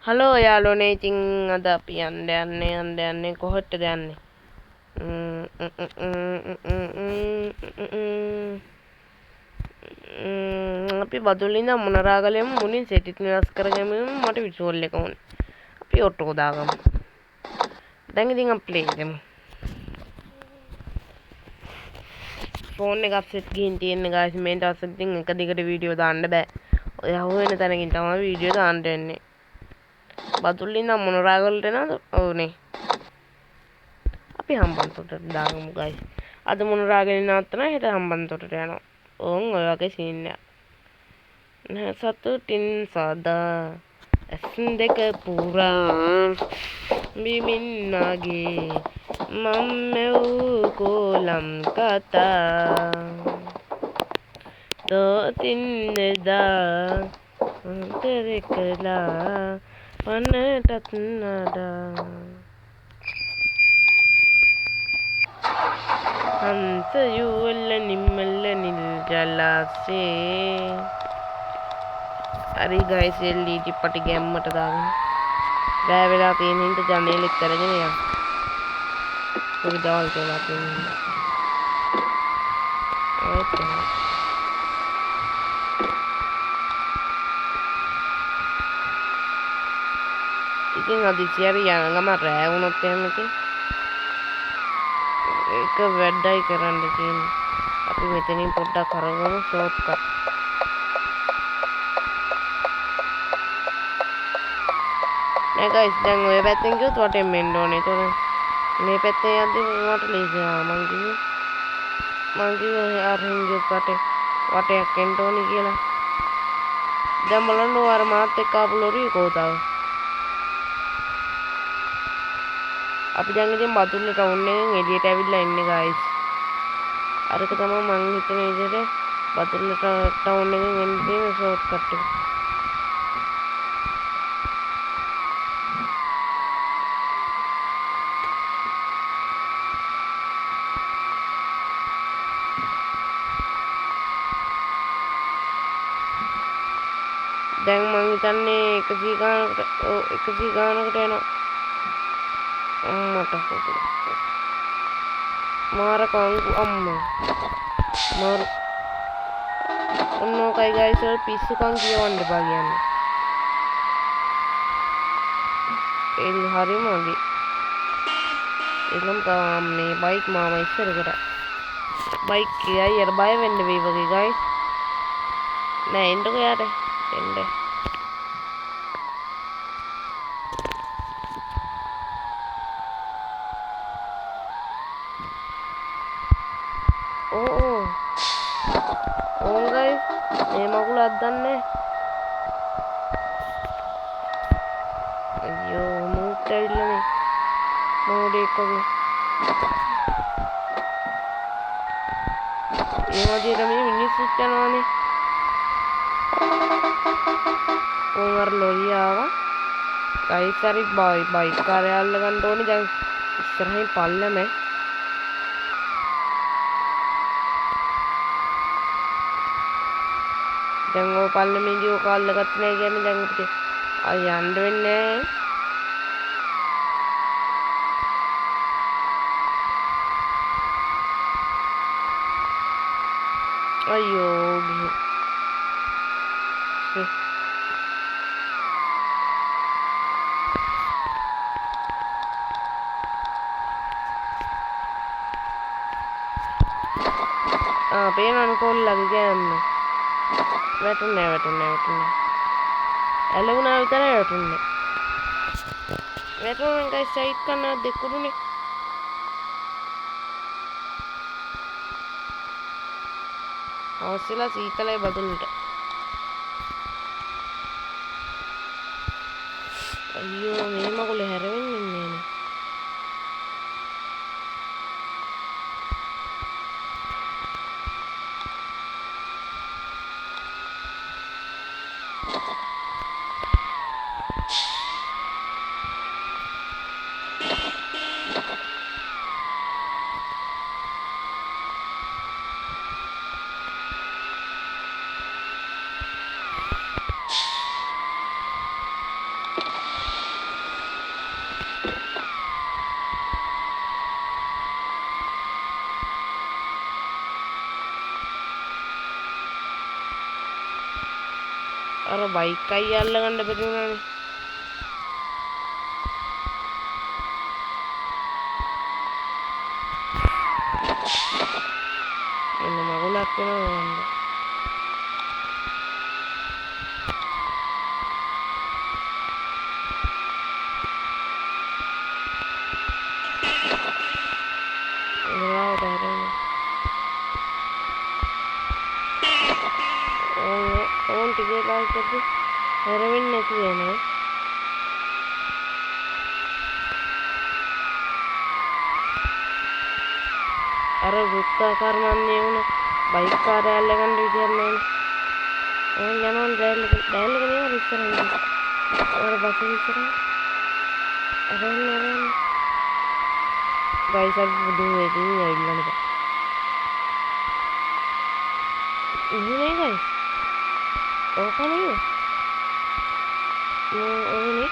Hello යාළුවනේ ඉතින් අද අපි යන්නේ කොහෙටද යන්නේ? අපි බදුල්ල ඉඳන් මොනරාගල යමු මුලින් සෙටිත් වෙනස් කරගමු මට විසුවල් එක ඕනේ. අපි ඔට්ටෝ දාගමු. දැන් ඉතින් අපි ප්ලේ කරමු. ෆෝන් එක අප්සෙට් ගිහින් තියෙන්නේ guys මේන්ට අස්සෙත් ඉතින් එක දිගට වීඩියෝ දාන්න බෑ. ඔය අහුවෙන තැනකින් තමයි වීඩියෝ දාන්න වෙන්නේ. බදුල්ල ඉඳන් මොනරාගලට එනවද? ඔව්නේ. අපි හම්බන්තොටට දාගමු guys. අද මොනරාගලේ නවත්තනවා හෙට හම්බන්තොටට යනවා. ඕන් ඔය වගේ සීන් එකක්. සතුටින් සදා ඇස් දෙක පුරා බිමින් නගේ මම මෙව් කොලම් කතා දොතින් එදා අන්තර කළා පනටත් නඩා හංස යුවල නිම්මල නිල් ජලාසේ හරි ගයිස් LED පටි ගැම්මට දාගෙන රෑ වෙලා තියෙන හින්දා ජනේලෙත් අරගෙන යන්න. පොඩි දවල් වෙලා තියෙන හින්දා. ඉතින් අදිසියරි යන ගම රෑ වුණොත් එහෙම ඉතින් ඒක වැඩයි කරන්න තියෙන්නේ. අපි මෙතනින් පොඩ්ඩක් කරගමු ෂෝට් කට්. නෑ ගයිස් දැන් ඔය පැත්තෙන් ගියොත් වටෙන් මෙන්න ඕනේ. ඒතකොට මේ පැත්තෙන් යද්දි මට ලේසි. මං කිව්වේ අරින් ගියොත් වටයක් එන්න ඕනේ කියලා. දැන් බලන්න අර මාත් එක්ක ආපු ලොරිය කොහොතාව. අපි දැන් ඉතින් බතුල්ල ටවුන් එකෙන් එළියට ඇවිල්ලා ඉන්නේ ගයිස්. අරක තමයි මං හිතන විදිහට බතුල්ල ටවුන් එකෙන් එන්න තියෙන ෂෝට් කට් එක. දැන් මං හිතන්නේ 100 ගානකට යනවා. මට මාර කංගු අම්මා මාරු ඔන්නෝකයි ගයිස් ඔය පිස්සුකම් කියවන්න එපා කියන්නේ. ඒ හරි මගේ එනම් මේ බයික් මාම ඉස්සර කරා බයික් කියයි අර බය වෙන්න වෙයි වගේ ගයිස්. නෑ එන්නකෝ යාට එන්න. ඕන් ගයිස් මේ මගුල අද්දන්නේ. අයියෝ මූට් ඇවිල්ලානේ මෝඩෙක් වගේ. ඒ වගේ තමයි මිනිස්සුත් යනවානේ. ඕන් අර ලොරිය ආවා. ගයිස් හරි බයික් කාරය අල්ල ගන්න ඕනේ. දැන් ඉස්සරහින් පල්ලම දැන් ඔය පල්ලමේදී ඔක අල්ලගත්තේ නැහැ කියන්නේ දැන් අපිට අය යන්න වෙන්නේ නැහැ. අයියෝ ගිහින් පේනවනේ කොල්ලගේ ගෑම්ම. වැටුන්නේ ඇලුණා විතරයි වැටුන්නේ. වැටුණා ගයිස් සයිඩ් කරනවා දෙකුරුනේ. අවශ්‍යලා සීතලයි බදුල්ලට. අයියෝ මේ මගුල හැරෙන්නේ නෑනේ. බයික් අයියා අල්ලගන්න බැරි වුණානේ. එන්න මගුලක් වෙනවා නේද? Heroin නැති වෙනවා. අර වෘත්තාකාර මන්නේ වුණ බයික් කාර්යය අල්ලගන්න විදියක් නැහැ. යනවා දැල්ලක නේ ඉස්සරහින්. අර බස් ඉස්සරහින්. අරන් ගයිස් අපි බුදු වෙකින් ඇවිල්ලා නේද? ඉන්නේ guys. ඕකනේ. ini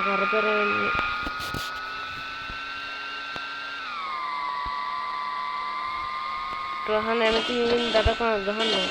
karakter ini gahan emang ingin data kan gahan loh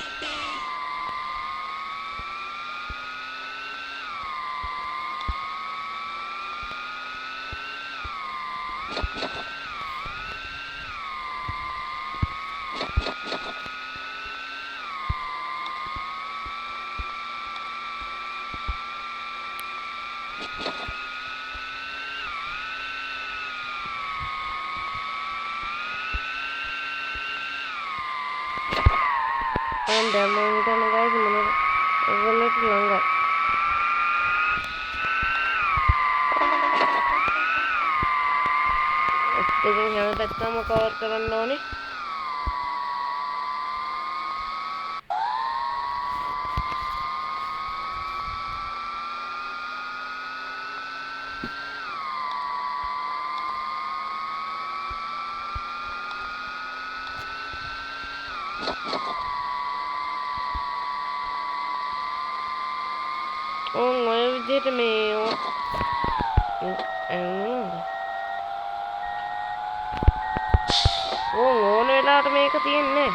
demo kita nih guys menurut gue tuh langgar jadi yang kita mau cover කරන්න ඕනේ ඔය විදිහට මේ ඕන වෙලාවට මේක තියෙන්නේ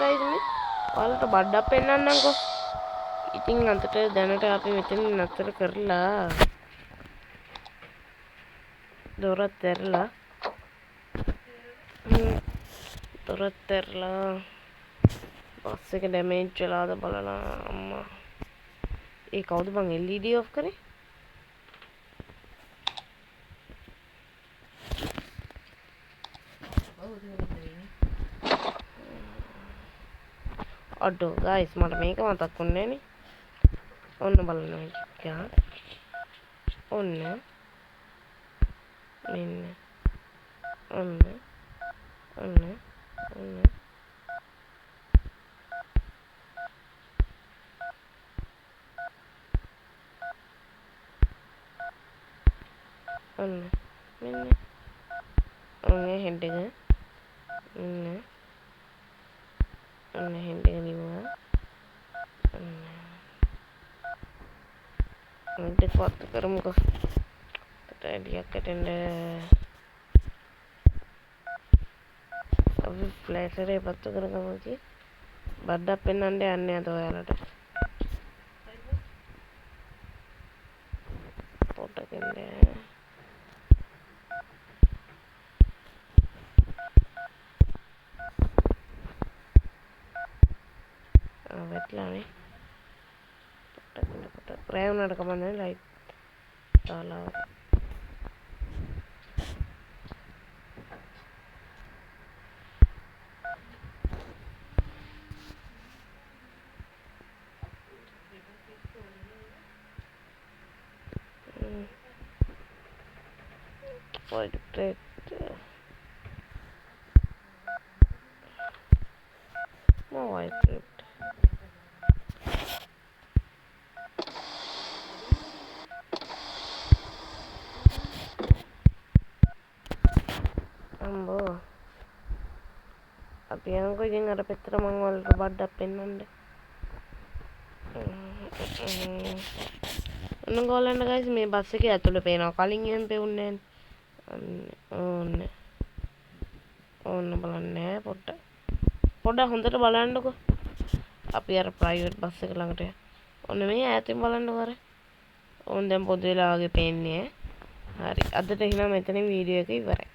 guys මේ ඔයාලට බඩක් පෙන්නන්නම්කෝ. ඉතින් අන්තට දැනට අපි මෙතන නතර කරලා දොරත් ඇරලා බස් එක ඩැමේජ් වෙලාද බලලා අම්මා. ඒ කවුද බං LED ඔෆ් කරේ? අඩෝ ගයිස් මට මේක මතක් වුණේ නේ. ඔන්න බලන්න මේක. ඔන්න මෙන්න ඔන්න ඔන්න ඔන්න ඔන්න මෙන්න ඔන්න හෙඩ් එක ඔන්න හෙඩ් එක නිවුවා ඔන්න ෆොත් කරමුකෝ ටැඩියක් අටෙන්ඩ අපි ෆ්ලෑෂරේ පත්තු කරගමු කි බඩක් පෙන්නන්න යන්නේ අද ඔයාලට පොටකෙන්ද වැටලානේ. පොට්ටක් රෑ වුණාට කමන්නේ ලයිට් දාලා. Portrait. More portrait. Ambo. අපි යනකො ඉතින් අර පෙත්තට මං වලට බඩක් පෙන්නන්න. ඔන්න ගෝලන්න ගයිස් මේ බස් එකේ ඇතුළේ පේනවා. කලින් එහෙම පෙවුන්නේ නැහැ. ඕන්න බලන්න පොඩ්ඩක් හොඳට බලන්නකෝ. අපි අර ප්‍රයිවට් බස් එක ළඟට යන්න. ඔන්න මේ ඈතින් බලන්නකෝ අර. ඕන් දැන් පොඩි වෙලා වගේ පේන්නේ. හරි. අදට එහෙනම් මෙතනින් වීඩියෝ එක ඉවරයි.